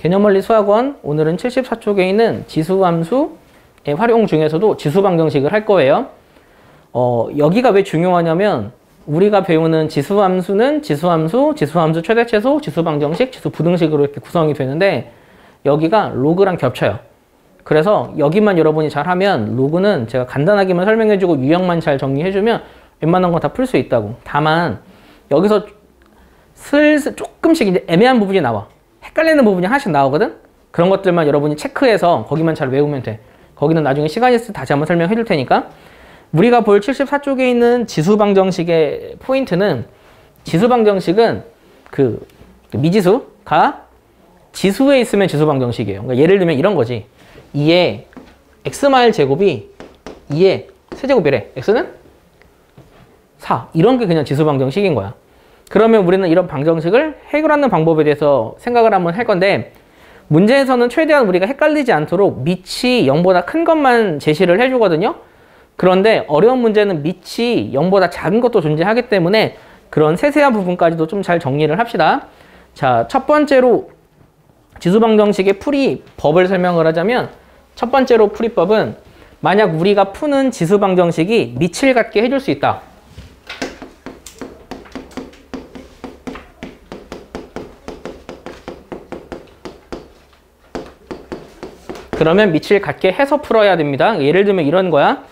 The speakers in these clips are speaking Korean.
개념원리 수학원 오늘은 74쪽에 있는 지수함수의 활용 중에서도 지수방정식을 할 거예요. 여기가 왜 중요하냐면 우리가 배우는 지수함수는 지수함수, 지수함수 최대최소, 지수방정식, 지수부등식으로 이렇게 구성이 되는데 여기가 로그랑 겹쳐요. 그래서 여기만 여러분이 잘하면 로그는 제가 간단하게만 설명해주고 유형만 잘 정리해주면 웬만한 건 다 풀 수 있다고. 다만 여기서 슬슬 조금씩 이제 애매한 부분이 나와. 헷갈리는 부분이 하나씩 나오거든? 그런 것들만 여러분이 체크해서 거기만 잘 외우면 돼. 거기는 나중에 시간이 있을 때 다시 한번 설명해 줄 테니까. 우리가 볼 74쪽에 있는 지수방정식의 포인트는 지수방정식은 그 미지수가 지수에 있으면 지수방정식이에요. 그러니까 예를 들면 이런 거지. 2의 x마일 제곱이 2의 세제곱이래. x는 4. 이런 게 그냥 지수방정식인 거야. 그러면 우리는 이런 방정식을 해결하는 방법에 대해서 생각을 한번 할 건데 문제에서는 최대한 우리가 헷갈리지 않도록 밑이 0보다 큰 것만 제시를 해주거든요. 그런데 어려운 문제는 밑이 0보다 작은 것도 존재하기 때문에 그런 세세한 부분까지도 좀 잘 정리를 합시다. 자, 첫 번째로 지수방정식의 풀이법을 설명을 하자면 첫 번째로 풀이법은 만약 우리가 푸는 지수방정식이 밑을 갖게 해줄 수 있다. 그러면 밑을 갖게 해서 풀어야 됩니다. 예를 들면 이런 거야.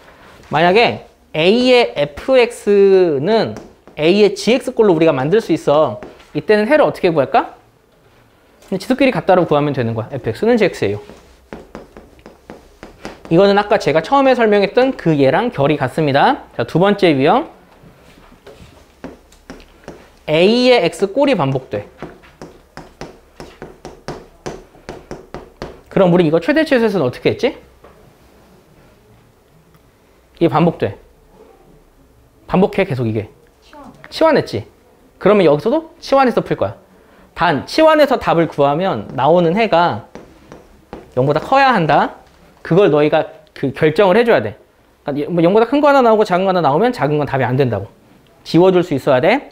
만약에 A의 fx는 A의 gx꼴로 우리가 만들 수 있어. 이때는 해를 어떻게 구할까? 지수끼리 같다로 구하면 되는 거야. fx는 gx예요. 이거는 아까 제가 처음에 설명했던 그 얘랑 결이 같습니다. 자, 두 번째 유형. A의 x꼴이 반복돼. 그럼 우리 이거 최대 최소에서는 어떻게 했지? 이게 반복돼. 반복해 계속 이게. 치환했지. 그러면 여기서도 치환해서 풀 거야. 단 치환해서 답을 구하면 나오는 해가 0보다 커야 한다. 그걸 너희가 그 결정을 해줘야 돼. 그러니까 0보다 큰 거 하나 나오고 작은 거 하나 나오면 작은 건 답이 안 된다고. 지워줄 수 있어야 돼.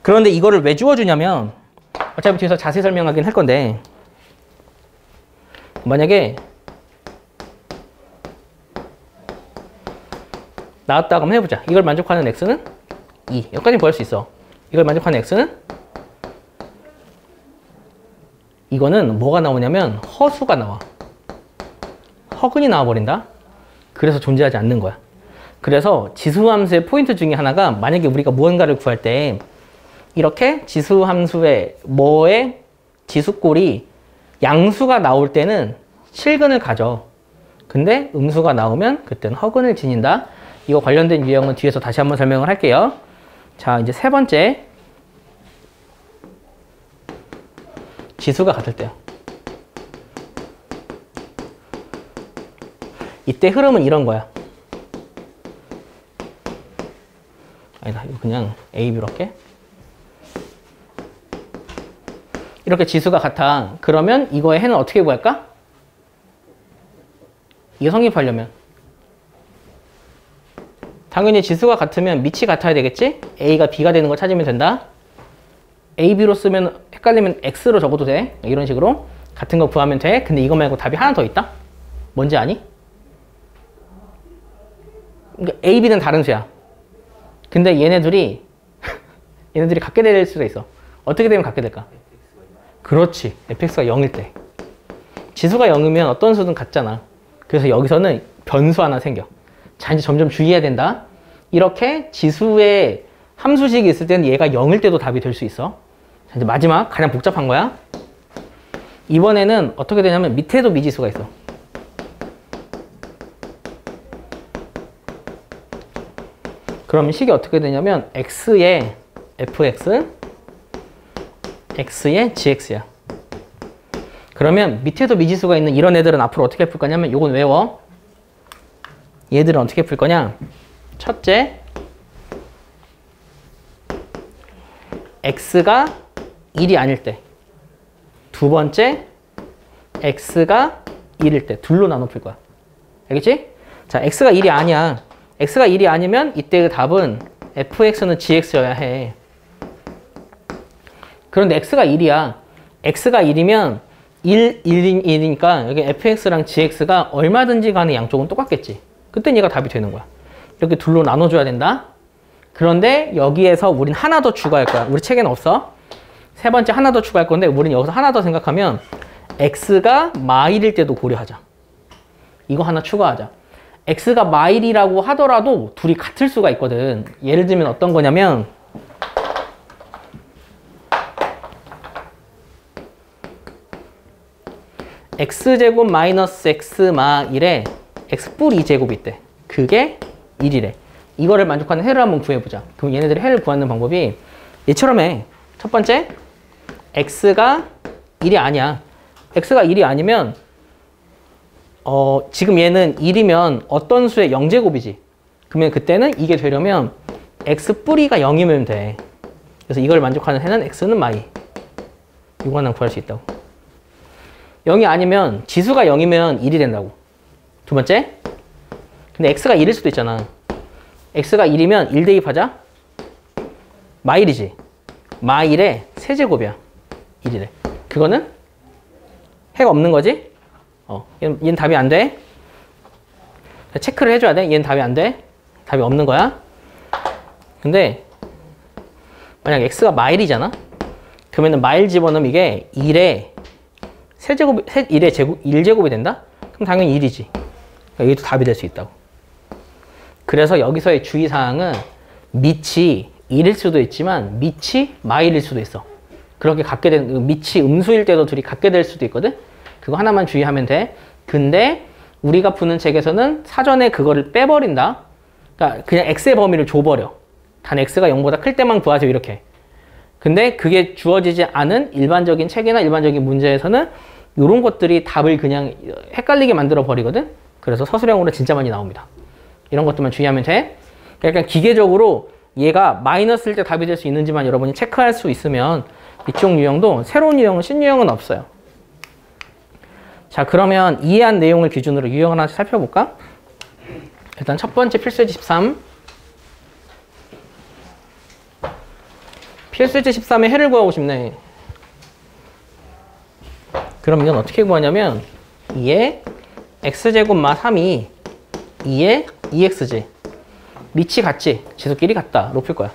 그런데 이거를 왜 지워주냐면 어차피 뒤에서 자세히 설명하긴 할 건데 만약에 나왔다고 한번 해보자. 이걸 만족하는 x는 2. 여기까지 구할 수 있어. 이걸 만족하는 x는 이거는 뭐가 나오냐면 허수가 나와. 허근이 나와버린다. 그래서 존재하지 않는 거야. 그래서 지수함수의 포인트 중에 하나가 만약에 우리가 무언가를 구할 때 이렇게 지수함수의 뭐의 지수꼴이 양수가 나올 때는 실근을 가져. 근데 음수가 나오면 그때는 허근을 지닌다. 이거 관련된 유형은 뒤에서 다시 한번 설명을 할게요. 자, 이제 세 번째. 지수가 같을 때요. 이때 흐름은 이런 거야. 아니다, 이거 그냥 A, B로 할게. 이렇게 지수가 같아. 그러면 이거의 해는 어떻게 구할까? 이게 성립하려면 당연히 지수가 같으면 밑이 같아야 되겠지? A가 B가 되는 걸 찾으면 된다. A, B로 쓰면 헷갈리면 X로 적어도 돼. 이런 식으로 같은 거 구하면 돼. 근데 이거 말고 답이 하나 더 있다? 뭔지 아니? 그러니까 A, B는 다른 수야. 근데 얘네들이 같게 될 수가 있어. 어떻게 되면 같게 될까? 그렇지. fx가 0일 때. 지수가 0이면 어떤 수든 같잖아. 그래서 여기서는 변수 하나 생겨. 자, 이제 점점 주의해야 된다. 이렇게 지수에 함수식이 있을 때는 얘가 0일 때도 답이 될 수 있어. 자, 이제 마지막 가장 복잡한 거야. 이번에는 어떻게 되냐면 밑에도 미지수가 있어. 그럼 식이 어떻게 되냐면 x의 fx, x의 gx야. 그러면 밑에도 미지수가 있는 이런 애들은 앞으로 어떻게 풀 거냐면 요건 외워. 얘들은 어떻게 풀 거냐. 첫째, x가 1이 아닐 때. 두 번째, x가 1일 때. 둘로 나눠 풀 거야. 알겠지? 자, x가 1이 아니야. x가 1이 아니면 이때의 답은 fx는 gx여야 해. 그런데 x가 1이야. x가 1이면 1, 1이니까 여기 fx랑 gx가 얼마든지 간에 양쪽은 똑같겠지. 그땐 얘가 답이 되는 거야. 이렇게 둘로 나눠줘야 된다. 그런데 여기에서 우린 하나 더 추가할 거야. 우리 책에는 없어. 세 번째 하나 더 추가할 건데 우린 여기서 하나 더 생각하면 x가 마일일 때도 고려하자. 이거 하나 추가하자. x가 마일이라고 하더라도 둘이 같을 수가 있거든. 예를 들면 어떤 거냐면 x제곱 마이너스 x마 1에 x뿔 2제곱이 있대. 그게 1이래. 이거를 만족하는 해를 한번 구해보자. 그럼 얘네들이 해를 구하는 방법이 얘처럼 해. 첫 번째, x가 1이 아니야. x가 1이 아니면 지금 얘는 1이면 어떤 수의 0제곱이지. 그러면 그때는 이게 되려면 x 뿌리가 0이면 돼. 그래서 이걸 만족하는 해는 x는 마이. 이거 하나 구할 수 있다고. 0이 아니면 지수가 0이면 1이 된다고. 두 번째, 근데 x가 1일 수도 있잖아. x가 1이면 1 대입하자. 마일이지. 마일의 세제곱이야. 1이래. 그거는 해가 없는 거지? 얘는 답이 안 돼. 체크를 해줘야 돼. 얘는 답이 안 돼. 답이 없는 거야. 근데 만약 x가 마일이잖아. 그러면 마일 집어넣으면 이게 1의 세제곱, 1의 제곱, 1제곱이 된다? 그럼 당연히 1이지. 그러니까 여기도 답이 될 수 있다고. 그래서 여기서의 주의사항은 밑이 1일 수도 있지만 밑이 마일일 수도 있어. 그렇게 갖게 된, 밑이 음수일 때도 둘이 갖게 될 수도 있거든? 그거 하나만 주의하면 돼. 근데 우리가 푸는 책에서는 사전에 그거를 빼버린다. 그러니까 그냥 x의 범위를 줘버려. 단 x가 0보다 클 때만 구하세요. 이렇게. 근데 그게 주어지지 않은 일반적인 책이나 일반적인 문제에서는 이런 것들이 답을 그냥 헷갈리게 만들어 버리거든. 그래서 서술형으로 진짜 많이 나옵니다. 이런 것들만 주의하면 돼. 그러니까 기계적으로 얘가 마이너스일 때 답이 될 수 있는지만 여러분이 체크할 수 있으면 이쪽 유형도 새로운 유형은 신유형은 없어요. 자, 그러면 이해한 내용을 기준으로 유형을 하나씩 살펴볼까? 일단 첫 번째 필수예제 13. 필수예제 13의 해를 구하고 싶네. 그럼 이건 어떻게 구하냐면 2의 x제곱 마 3이 2의 2x지. 밑이 같지? 지수끼리 같다. 로 풀 거야.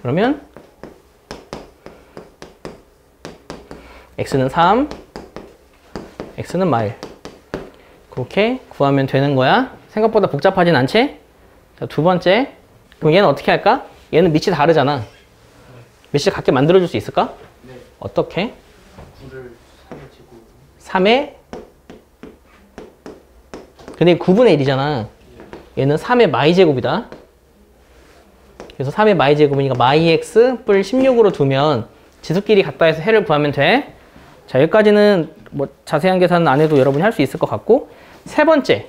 그러면 x는 3, x는 마일. 그렇게 구하면 되는 거야. 생각보다 복잡하진 않지? 자, 두 번째. 그럼 얘는 어떻게 할까? 얘는 밑이 다르잖아. 밑이 같게 만들어줄 수 있을까? 네. 어떻게? 9를 3의 제곱. 3의 근데 9분의 1이잖아. 얘는 3의 마이 제곱이다. 그래서 3의 마이 제곱이니까 마이 x 뿔 16으로 두면 지수끼리 같다 해서 해를 구하면 돼. 자, 여기까지는 뭐 자세한 계산은 안 해도 여러분이 할 수 있을 것 같고, 세 번째.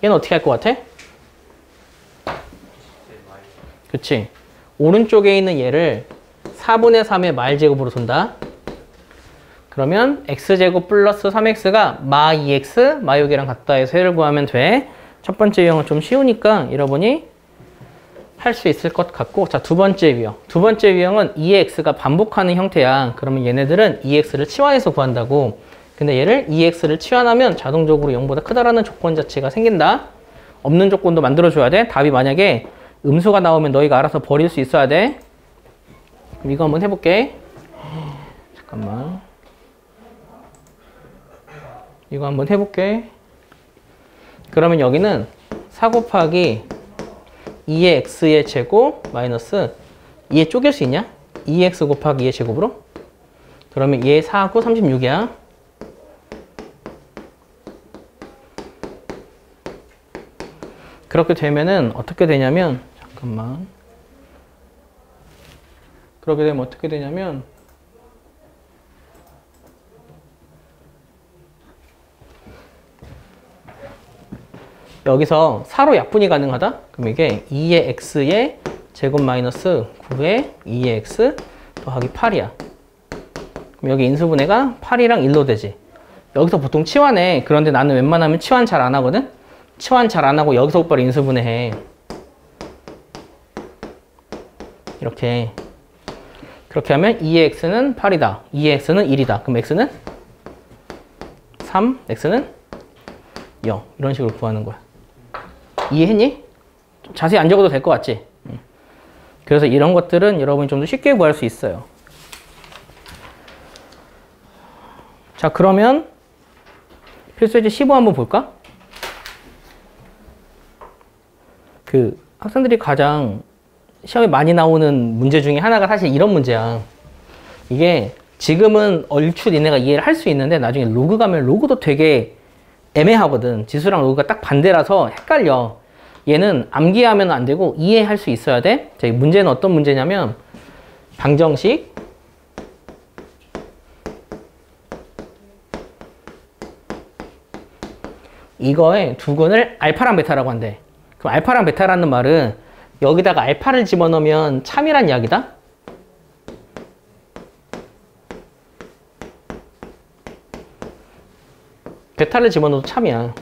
얘는 어떻게 할 것 같아? 그치? 오른쪽에 있는 얘를 4분의 3의 마일 제곱으로 둔다. 그러면 x제곱 플러스 3x가 마 2x, 마 6이랑 같다 해서 해를 구하면 돼. 첫 번째 유형은 좀 쉬우니까 여러분이 할 수 있을 것 같고, 자, 두 번째 유형. 두 번째 유형은 2x가 반복하는 형태야. 그러면 얘네들은 2x를 치환해서 구한다고. 근데 얘를 2x를 치환하면 자동적으로 0보다 크다라는 조건 자체가 생긴다. 없는 조건도 만들어줘야 돼. 답이 만약에 음수가 나오면 너희가 알아서 버릴 수 있어야 돼. 그럼 이거 한번 해볼게. 잠깐만. 이거 한번 해볼게. 그러면 여기는 4 곱하기 2의 x의 제곱 마이너스 2에 쪼갤 수 있냐? 2x 곱하기 2의 제곱으로? 그러면 얘 4하고 36이야. 그렇게 되면은 어떻게 되냐면, 잠깐만. 그렇게 되면 어떻게 되냐면, 여기서 4로 약분이 가능하다? 그럼 이게 2의 x의 제곱 마이너스 9의 2의 x 더하기 8이야. 그럼 여기 인수분해가 8이랑 1로 되지. 여기서 보통 치환해. 그런데 나는 웬만하면 치환 잘 안 하거든? 치환 잘 안 하고 여기서 곧바로 인수분해해. 이렇게. 그렇게 하면 2의 x는 8이다. 2의 x는 1이다. 그럼 x는 3, x는 0. 이런 식으로 구하는 거야. 이해했니? 좀 자세히 안 적어도 될 것 같지? 그래서 이런 것들은 여러분이 좀 더 쉽게 구할 수 있어요. 자, 그러면 필수예제 15 한번 볼까? 그 학생들이 가장 시험에 많이 나오는 문제 중에 하나가 사실 이런 문제야. 이게 지금은 얼추 니네가 이해를 할 수 있는데 나중에 로그 가면 로그도 되게 애매하거든. 지수랑 로그가 딱 반대라서 헷갈려. 얘는 암기하면 안 되고 이해할 수 있어야 돼. 자, 이 문제는 어떤 문제냐면 방정식 이거의 두근을 알파랑 베타라고 한대. 그럼 알파랑 베타라는 말은 여기다가 알파를 집어넣으면 참이란 이야기다. 베타를 집어넣어도 참이야.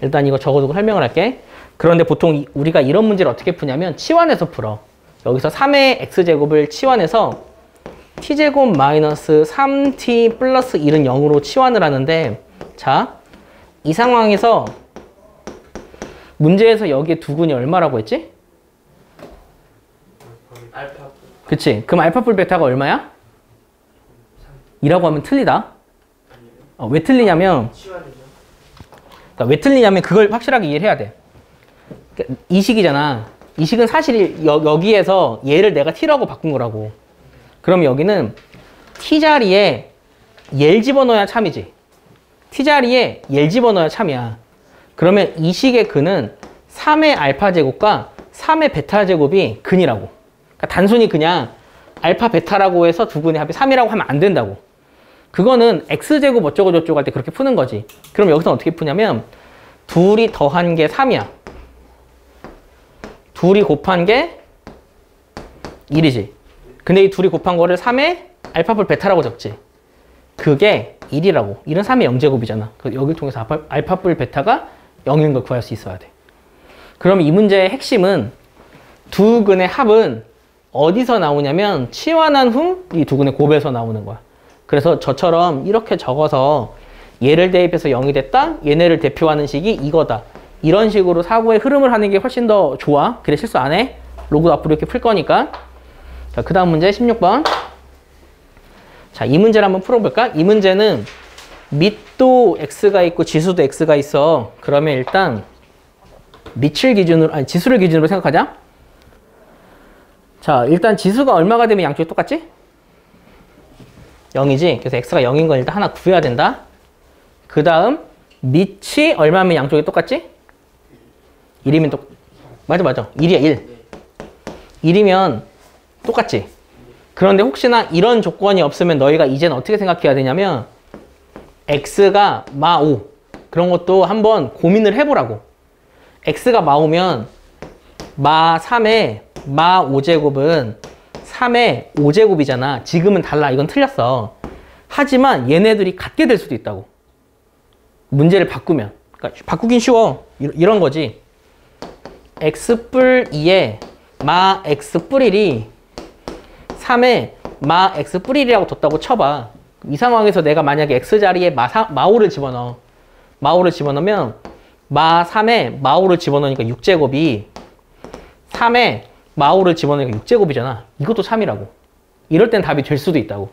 일단 이거 적어두고 설명을 할게. 그런데 보통 우리가 이런 문제를 어떻게 푸냐면 치환해서 풀어. 여기서 3의 x제곱을 치환해서 t제곱 마이너스 3t 플러스 1은 0으로 치환을 하는데, 자, 이 상황에서 문제에서 여기에 두근이 얼마라고 했지? 알파. 그치? 그럼 알파 뿔 베타가 얼마야? 2라고 하면 틀리다. 왜 틀리냐면 치환이죠. 그러니까 왜 틀리냐면 그걸 확실하게 이해를 해야 돼. 그러니까 이 식이잖아. 이 식은 사실 여기에서 얘를 내가 t라고 바꾼 거라고. 그럼 여기는 t 자리에 얘를 집어넣어야 참이지. t 자리에 얘를 집어넣어야 참이야. 그러면 이 식의 근은 3의 알파 제곱과 3의 베타 제곱이 근이라고. 그러니까 단순히 그냥 알파 베타라고 해서 두 근의 합이 3이라고 하면 안 된다고. 그거는 x제곱 어쩌고 저쩌고 할 때 그렇게 푸는 거지. 그럼 여기서 어떻게 푸냐면 둘이 더한 게 3이야. 둘이 곱한 게 1이지. 근데 이 둘이 곱한 거를 3의 알파뿔 베타라고 적지. 그게 1이라고. 1은 3의 0제곱이잖아. 여기를 통해서 알파뿔 베타가 0인 걸 구할 수 있어야 돼. 그럼 이 문제의 핵심은 두 근의 합은 어디서 나오냐면 치환한 후 이 두 근의 곱에서 나오는 거야. 그래서 저처럼 이렇게 적어서 얘를 대입해서 0이 됐다. 얘네를 대표하는 식이 이거다. 이런 식으로 사고의 흐름을 하는 게 훨씬 더 좋아. 그래 실수 안 해. 로그 앞으로 이렇게 풀 거니까. 자, 그 다음 문제 16번. 자, 이 문제를 한번 풀어볼까? 이 문제는 밑도 x가 있고 지수도 x가 있어. 그러면 일단 밑을 기준으로, 아니 지수를 기준으로 생각하자. 자, 일단 지수가 얼마가 되면 양쪽이 똑같지? 0이지. 그래서 x가 0인 건 일단 하나 구해야 된다. 그 다음 밑이 얼마면 양쪽이 똑같지? 1이면 맞아. 1이야, 1. 1이면 똑같지. 그런데 혹시나 이런 조건이 없으면 너희가 이제는 어떻게 생각해야 되냐면 x가 마 5. 그런 것도 한번 고민을 해보라고. x가 마 5면 마 3의 마 5제곱은 3의 5제곱이잖아. 지금은 달라. 이건 틀렸어. 하지만 얘네들이 같게 될 수도 있다고. 문제를 바꾸면. 그러니까 바꾸긴 쉬워. 이런 거지. x뿔 2에 마 x뿔 1이 3에 마 x뿔 1이라고 뒀다고 쳐봐. 이 상황에서 내가 만약에 x자리에 마 5를 집어넣어. 마 5를 집어넣으면 마 3에 마 5를 집어넣으니까 6제곱이 3에 마 5를 집어넣으니까 6제곱이잖아. 이것도 3이라고. 이럴 땐 답이 될 수도 있다고.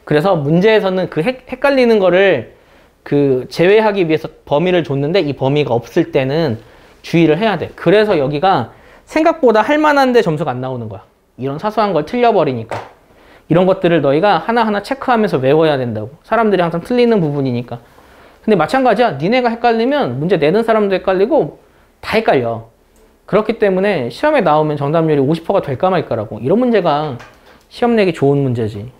그래서 문제에서는 그 헷갈리는 거를 그 제외하기 위해서 범위를 줬는데 이 범위가 없을 때는 주의를 해야 돼. 그래서 여기가 생각보다 할 만한데 점수가 안 나오는 거야. 이런 사소한 걸 틀려버리니까. 이런 것들을 너희가 하나하나 체크하면서 외워야 된다고. 사람들이 항상 틀리는 부분이니까. 근데 마찬가지야. 니네가 헷갈리면 문제 내는 사람도 헷갈리고 다 헷갈려. 그렇기 때문에 시험에 나오면 정답률이 50%가 될까 말까라고. 이런 문제가 시험 내기 좋은 문제지.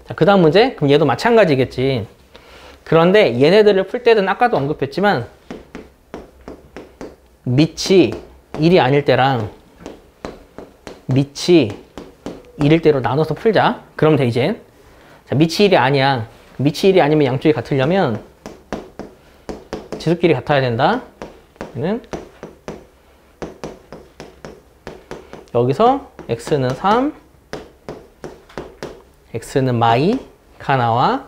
자, 그 다음 문제? 그럼 얘도 마찬가지겠지. 그런데 얘네들을 풀 때는 아까도 언급했지만 밑이 1이 아닐 때랑 밑이 1일 때로 나눠서 풀자. 그럼 돼 이제. 자, 밑이 1이 아니야. 밑이 1이 아니면 양쪽이 같으려면 지수끼리 같아야 된다. 얘는 여기서 x는 3, x는 마이가 나와.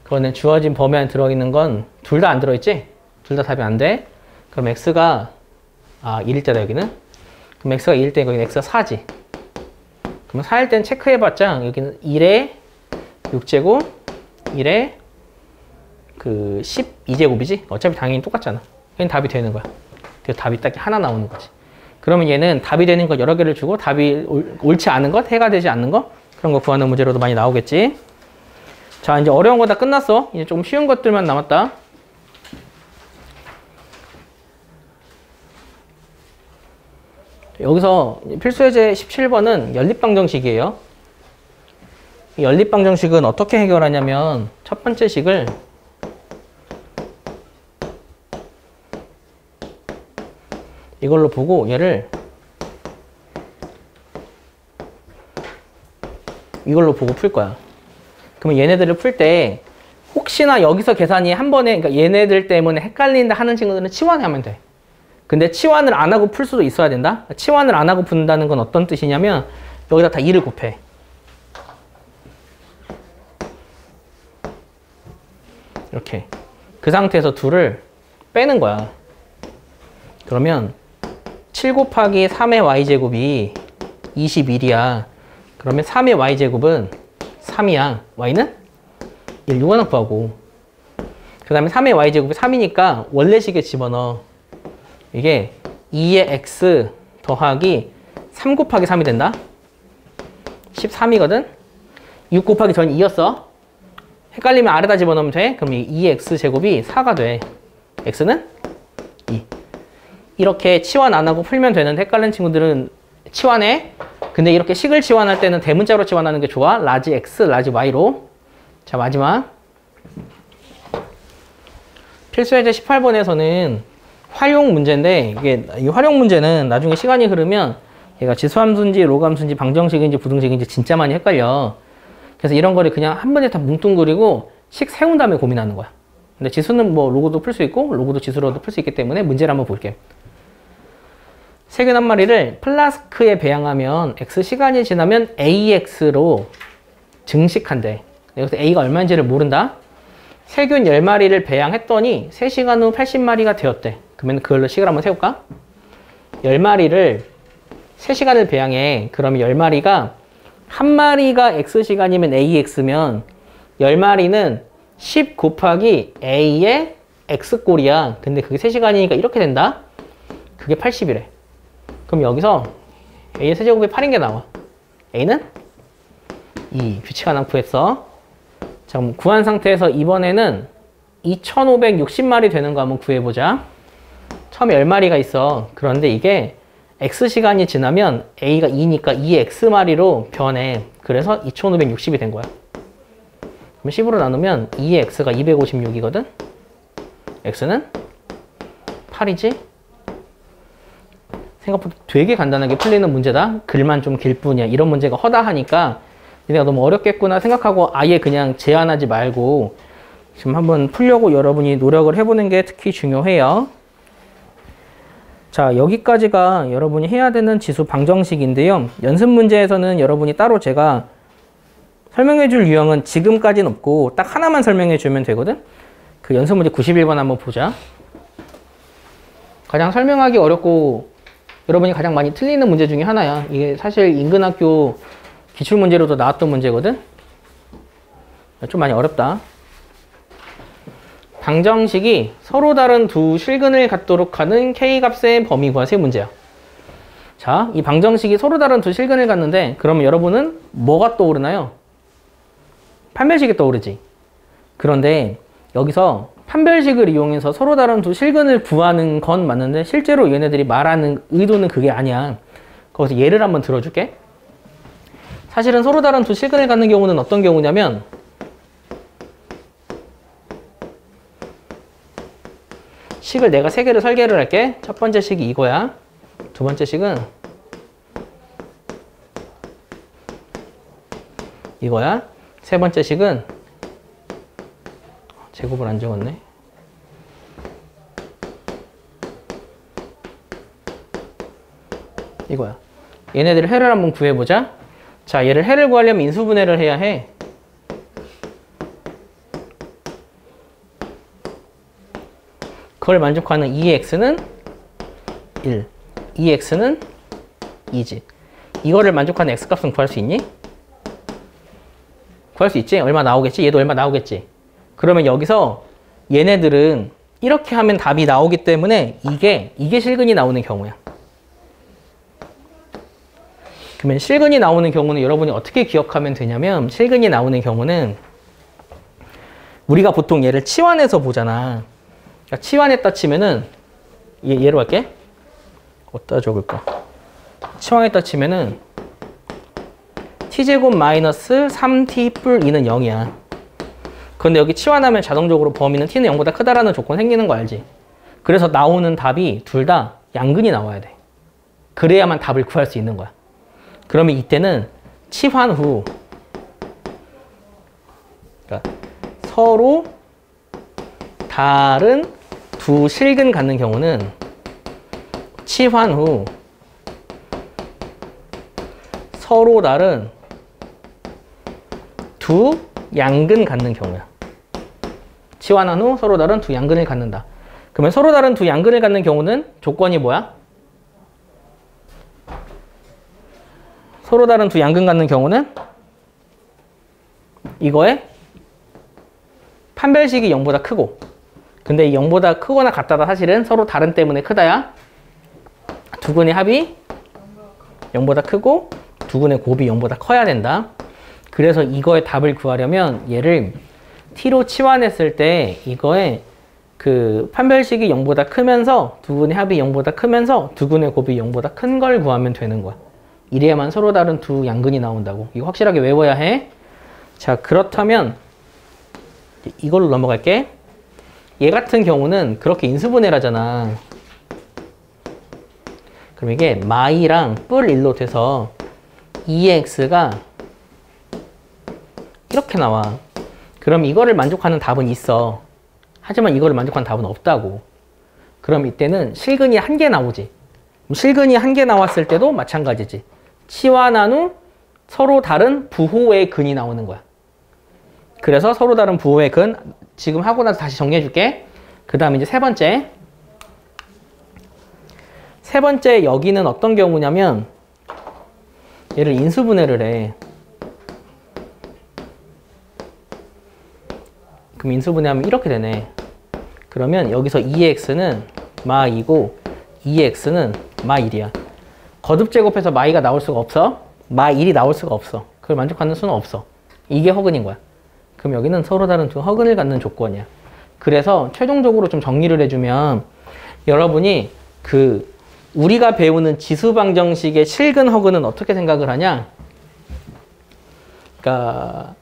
그거는 주어진 범위 안에 들어있는 건 둘 다 안 들어있지? 둘 다 답이 안 돼. 그럼 x가 1일 때다 여기는. 그럼 x가 2일 때 여기는 x가 4지. 그러면 4일 때는 체크해봤자 여기는 1에 6제곱, 1에 그 12제곱이지? 어차피 당연히 똑같잖아. 그냥 답이 되는 거야. 그래서 답이 딱 하나 나오는 거지. 그러면 얘는 답이 되는 거 여러 개를 주고 답이 옳지 않은 것, 해가 되지 않는 거 그런 거 구하는 문제로도 많이 나오겠지. 자, 이제 어려운 거 다 끝났어. 이제 좀 쉬운 것들만 남았다. 여기서 필수예제 17번은 연립방정식이에요. 이 연립방정식은 어떻게 해결하냐면 첫 번째 식을 이걸로 보고 얘를 이걸로 보고 풀 거야. 그러면 얘네들을 풀 때 혹시나 여기서 계산이 한 번에, 그러니까 얘네들 때문에 헷갈린다 하는 친구들은 치환하면 돼. 근데 치환을 안 하고 풀 수도 있어야 된다. 치환을 안 하고 푼다는 건 어떤 뜻이냐면 여기다 다 2를 곱해. 이렇게. 그 상태에서 2를 빼는 거야. 그러면 7 곱하기 3의 y제곱이 21이야. 그러면 3의 y제곱은 3이야. y는 1, 이거 하나 구하고. 그 다음에 3의 y제곱이 3이니까 원래식에 집어넣어. 이게 2의 x 더하기 3 곱하기 3이 된다. 13이거든. 6 곱하기 전 2였어. 헷갈리면 아래다 집어넣으면 돼. 그럼 2의 x 제곱이 4가 돼. x는 2. 이렇게 치환 안 하고 풀면 되는데 헷갈리는 친구들은 치환해. 근데 이렇게 식을 치환할 때는 대문자로 치환하는 게 좋아. 라지 x, 라지 y로. 자, 마지막. 필수예제 18번에서는 활용 문제인데 이게 이 활용 문제는 나중에 시간이 흐르면 얘가 지수함수인지 로그함수인지 방정식인지 부등식인지 진짜 많이 헷갈려. 그래서 이런 거를 그냥 한 번에 다 뭉뚱그리고 식 세운 다음에 고민하는 거야. 근데 지수는 뭐 로그도 풀 수 있고 로그도 지수로도 풀 수 있기 때문에 문제를 한번 볼게. 세균 한 마리를 플라스크에 배양하면 X시간이 지나면 AX로 증식한대. 여기서 A가 얼마인지를 모른다. 세균 10마리를 배양했더니 3시간 후 80마리가 되었대. 그러면 그걸로 식을 한번 세울까? 10마리를 3시간을 배양해. 그러면 10마리가 한 마리가 X시간이면 AX면 10마리는 10 곱하기 A의 X꼴이야. 근데 그게 3시간이니까 이렇게 된다. 그게 80이래. 그럼 여기서 A의 세제곱이 8인 게 나와. A는 2. 규칙 하나 구했어. 자, 그럼 구한 상태에서 이번에는 2560마리 되는 거 한번 구해보자. 처음에 10마리가 있어. 그런데 이게 X시간이 지나면 A가 2니까 2의 X마리로 변해. 그래서 2560이 된 거야. 그럼 10으로 나누면 2의 X가 256이거든? X는 8이지? 생각보다 되게 간단하게 풀리는 문제다. 글만 좀 길 뿐이야. 이런 문제가 허다하니까 내가 너무 어렵겠구나 생각하고 아예 그냥 제한하지 말고 지금 한번 풀려고 여러분이 노력을 해보는 게 특히 중요해요. 자, 여기까지가 여러분이 해야 되는 지수 방정식인데요. 연습 문제에서는 여러분이 따로 제가 설명해 줄 유형은 지금까지는 없고 딱 하나만 설명해 주면 되거든. 그 연습 문제 91번 한번 보자. 가장 설명하기 어렵고 여러분이 가장 많이 틀리는 문제 중에 하나야. 이게 사실 인근학교 기출문제로도 나왔던 문제거든. 좀 많이 어렵다. 방정식이 서로 다른 두 실근을 갖도록 하는 K값의 범위 구하세 문제야. 자, 이 방정식이 서로 다른 두 실근을 갖는데 그러면 여러분은 뭐가 떠오르나요? 판별식이 떠오르지. 그런데 여기서 판별식을 이용해서 서로 다른 두 실근을 구하는 건 맞는데 실제로 얘네들이 말하는 의도는 그게 아니야. 거기서 예를 한번 들어줄게. 사실은 서로 다른 두 실근을 갖는 경우는 어떤 경우냐면 식을 내가 3개를 설계를 할게. 첫 번째 식이 이거야. 두 번째 식은 이거야. 세 번째 식은 제곱을 안 적었네. 이거야. 얘네들 해를 한번 구해보자. 자, 얘를 해를 구하려면 인수분해를 해야 해. 그걸 만족하는 2x는 1, 2x는 2지. 이거를 만족하는 x값은 구할 수 있니? 구할 수 있지? 얼마 나오겠지? 얘도 얼마 나오겠지? 그러면 여기서 얘네들은 이렇게 하면 답이 나오기 때문에 이게 실근이 나오는 경우야. 그러면 실근이 나오는 경우는 여러분이 어떻게 기억하면 되냐면, 실근이 나오는 경우는 우리가 보통 얘를 치환해서 보잖아. 그러니까 치환했다 치면은 얘로 할게. 어디다 적을까? 치환했다 치면은 t제곱 마이너스 3t 뿔 2는 0이야. 그런데 여기 치환하면 자동적으로 범위는 t는 0보다 크다라는 조건 생기는 거 알지? 그래서 나오는 답이 둘 다 양근이 나와야 돼. 그래야만 답을 구할 수 있는 거야. 그러면 이때는 치환 후, 그러니까 서로 다른 두 실근 갖는 경우는 치환 후 서로 다른 두 양근 갖는 경우야. 치환한 후 서로 다른 두 양근을 갖는다. 그러면 서로 다른 두 양근을 갖는 경우는 조건이 뭐야? 서로 다른 두 양근 갖는 경우는 이거에 판별식이 0보다 크고, 근데 이 0보다 크거나 같다다 사실은 서로 다른 때문에 크다야. 두 근의 합이 0보다 크고 두 근의 곱이 0보다 커야 된다. 그래서 이거의 답을 구하려면 얘를 t로 치환했을 때 이거의 그 판별식이 0보다 크면서 두 근의 합이 0보다 크면서 두 근의 곱이 0보다 큰 걸 구하면 되는 거야. 이래야만 서로 다른 두 양근이 나온다고. 이거 확실하게 외워야 해. 자, 그렇다면 이걸로 넘어갈게. 얘 같은 경우는 그렇게 인수분해를 하잖아. 그럼 이게 마이랑 뿔 1로 돼서 2x가 이렇게 나와. 그럼 이거를 만족하는 답은 있어. 하지만 이거를 만족하는 답은 없다고. 그럼 이때는 실근이 한 개 나오지. 실근이 한 개 나왔을 때도 마찬가지지. 치환한 후 서로 다른 부호의 근이 나오는 거야. 그래서 서로 다른 부호의 근 지금 하고 나서 다시 정리해 줄게. 그 다음에 이제 세 번째. 세 번째 여기는 어떤 경우냐면 얘를 인수분해를 해. 그럼 인수분해하면 이렇게 되네. 그러면 여기서 2x는 마 2고 2x는 마 1이야. 거듭제곱해서 마 2가 나올 수가 없어. 마 1이 나올 수가 없어. 그걸 만족하는 수는 없어. 이게 허근인 거야. 그럼 여기는 서로 다른 두 허근을 갖는 조건이야. 그래서 최종적으로 좀 정리를 해주면 여러분이 우리가 배우는 지수방정식의 실근 허근은 어떻게 생각을 하냐? 그러니까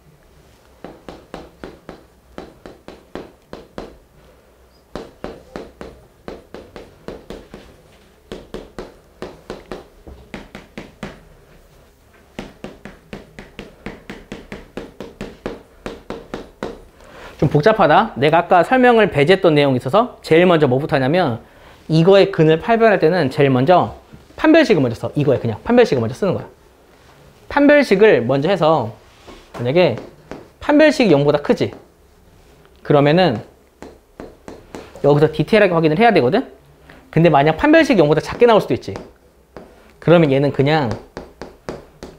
좀 복잡하다. 내가 아까 설명을 배제했던 내용이 있어서 제일 먼저 뭐부터 하냐면 이거의 근을 판별할 때는 제일 먼저 판별식을 먼저 써. 이거에 그냥 판별식을 먼저 쓰는 거야. 판별식을 먼저 해서 만약에 판별식이 0보다 크지? 그러면은 여기서 디테일하게 확인을 해야 되거든? 근데 만약 판별식이 0보다 작게 나올 수도 있지. 그러면 얘는 그냥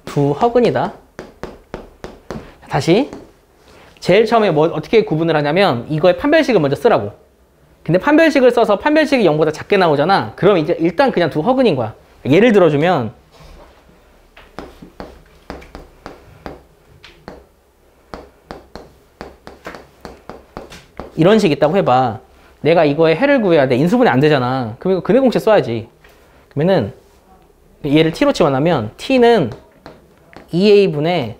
두 허근이다. 다시 제일 처음에 어떻게 구분을 하냐면 이거의 판별식을 먼저 쓰라고. 근데 판별식을 써서 판별식이 0보다 작게 나오잖아. 그럼 이제 일단 그냥 두 허근인 거야. 예를 들어주면 이런 식 있다고 해봐. 내가 이거의 해를 구해야 돼. 인수분해 안 되잖아. 그럼 이거 근해 공식 써야지. 그러면은 얘를 t로 치환하면 t는 2a분의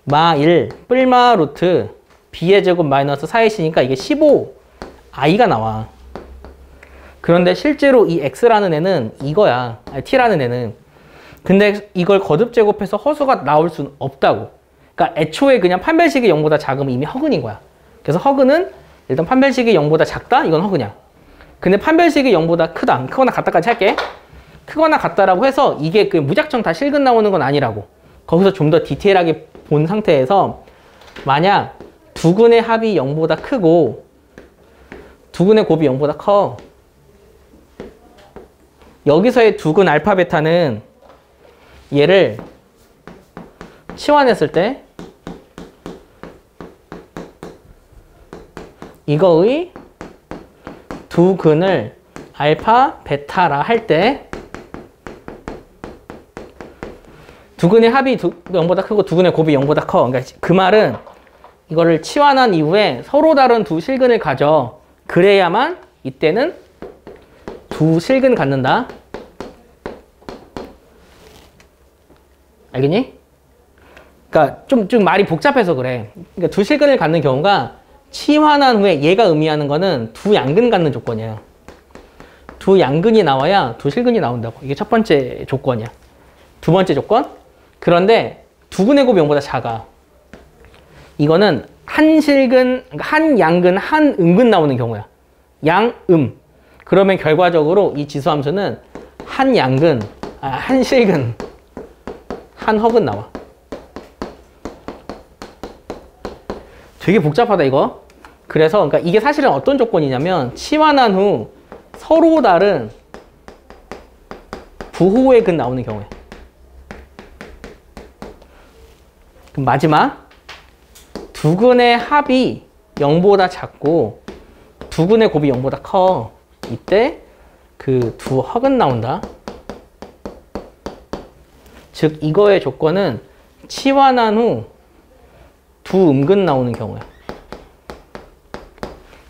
마 1 뿔마 루트 b의 제곱 마이너스 4ac니까 이게 15i가 나와. 그런데 실제로 이 x라는 애는 이거야. 아니, t라는 애는. 근데 이걸 거듭 제곱해서 허수가 나올 수는 없다고. 그러니까 애초에 그냥 판별식이 0보다 작으면 이미 허근인 거야. 그래서 허근은 일단 판별식이 0보다 작다? 이건 허근이야. 근데 판별식이 0보다 크다. 크거나 같다까지 할게. 크거나 같다라고 해서 이게 그 무작정 다 실근 나오는 건 아니라고. 거기서 좀 더 디테일하게 본 상태에서 만약 두근의 합이 0보다 크고 두근의 곱이 0보다 커. 여기서의 두근 알파 베타는 얘를 치환했을 때 이거의 두근을 알파 베타라 할 때 두근의 합이 0보다 크고 두근의 곱이 0보다 커. 그러니까 그 말은 이거를 치환한 이후에 서로 다른 두 실근을 가져. 그래야만 이때는 두 실근 갖는다. 알겠니? 그러니까 좀 말이 복잡해서 그래. 그러니까 두 실근을 갖는 경우가 치환한 후에 얘가 의미하는 거는 두 양근 갖는 조건이에요. 두 양근이 나와야 두 실근이 나온다고. 이게 첫 번째 조건이야. 두 번째 조건. 그런데 두근의 곱이 0보다 작아. 이거는 한 실근, 한 양근, 한 음근 나오는 경우야. 양음. 그러면 결과적으로 이 지수함수는 한 양근, 한 실근, 한 허근 나와. 되게 복잡하다 이거. 그래서 그러니까 이게 사실은 어떤 조건이냐면 치환한 후 서로 다른 부호의 근 나오는 경우에. 그럼 마지막 두근의 합이 0보다 작고 두근의 곱이 0보다 커. 이때 그 두 허근 나온다. 즉 이거의 조건은 치환한 후 두 음근 나오는 경우야.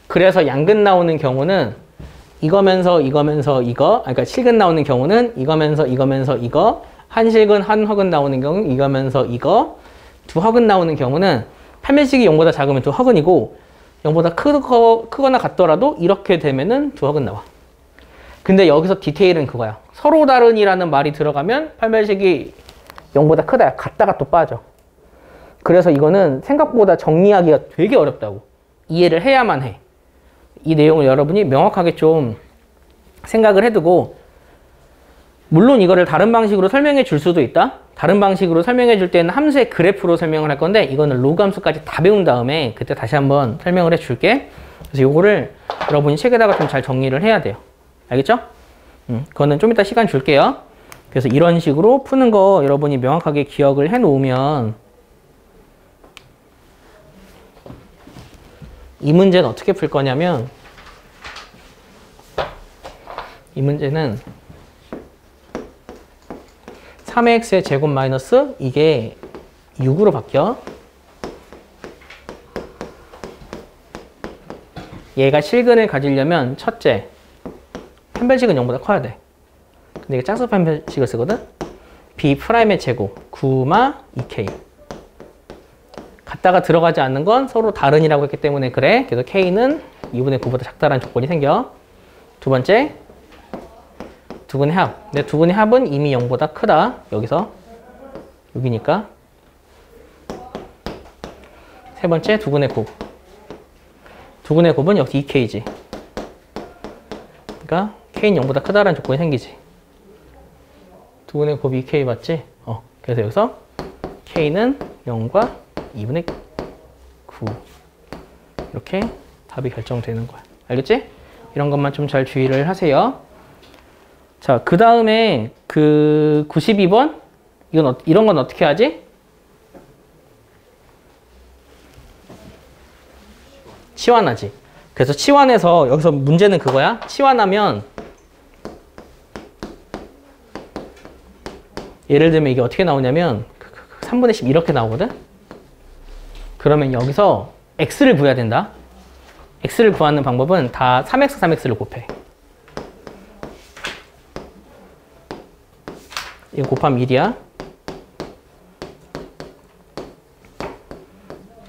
그래서 양근 나오는 경우는 이거면서 이거면서 이거, 그러니까 실근 나오는 경우는 이거면서 이거면서 이거, 한 실근 한 허근 나오는 경우 이거면서 이거, 두 허근 나오는 경우는 판별식이 0보다 작으면 두 허근이고 0보다 크거나 같더라도 이렇게 되면은 두 허근 나와. 근데 여기서 디테일은 그거야. 서로 다른이라는 말이 들어가면 판별식이 0보다 크다. 같다가 또 빠져. 그래서 이거는 생각보다 정리하기가 되게 어렵다고. 이해를 해야만 해. 이 내용을 여러분이 명확하게 좀 생각을 해두고, 물론 이거를 다른 방식으로 설명해 줄 수도 있다. 다른 방식으로 설명해 줄 때는 함수의 그래프로 설명을 할 건데 이거는 로그 함수까지 다 배운 다음에 그때 다시 한번 설명을 해 줄게. 그래서 이거를 여러분이 책에다가 좀 잘 정리를 해야 돼요. 알겠죠? 그거는 좀 이따 시간 줄게요. 그래서 이런 식으로 푸는 거 여러분이 명확하게 기억을 해 놓으면 이 문제는 어떻게 풀 거냐면, 이 문제는 3x의 제곱 마이너스 이게 6으로 바뀌어. 얘가 실근을 가지려면 첫째, 판별식은 0보다 커야 돼. 근데 이게 짝수 판별식을 쓰거든. b'의 제곱 9,2k. 같다가 들어가지 않는 건 서로 다른이라고 했기 때문에 그래. 그래서 k는 2분의 9보다 작다라는 조건이 생겨. 두 번째, 두근의 합. 근데 두근의 합은 이미 0보다 크다. 여기서 6이니까. 세 번째, 두근의 곱. 두근의 곱은 역시 2k지. 그러니까 k는 0보다 크다라는 조건이 생기지. 두근의 곱이 2k 맞지? 그래서 여기서 k는 0과 2분의 9. 이렇게 답이 결정되는 거야. 알겠지? 이런 것만 좀 잘 주의를 하세요. 자, 그 다음에 그 92번? 이런 건 어떻게 하지? 치환하지. 그래서 치환해서 여기서 문제는 그거야. 치환하면 예를 들면 이게 어떻게 나오냐면 3분의 10 이렇게 나오거든? 그러면 여기서 x를 구해야 된다. x를 구하는 방법은 다 3x, 3x를 곱해. 이거 곱하면 1이야.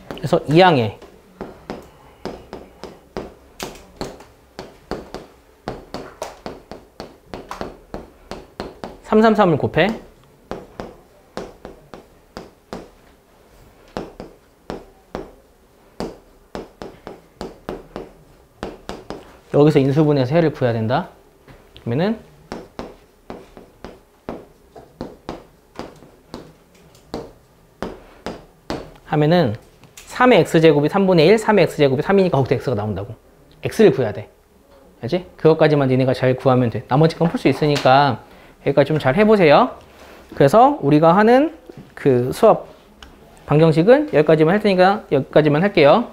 그래서 2항에 333을 곱해. 여기서 인수분해서 해를 구해야 된다. 그러면은 하면은 3의 x제곱이 3분의 1, 3의 x제곱이 3이니까 거기서 x가 나온다고. x를 구해야 돼. 알지? 그것까지만 니네가 잘 구하면 돼. 나머지 건 풀 수 있으니까 여기까지 좀 잘 해보세요. 그래서 우리가 하는 그 수업 방정식은 여기까지만 할 테니까 여기까지만 할게요.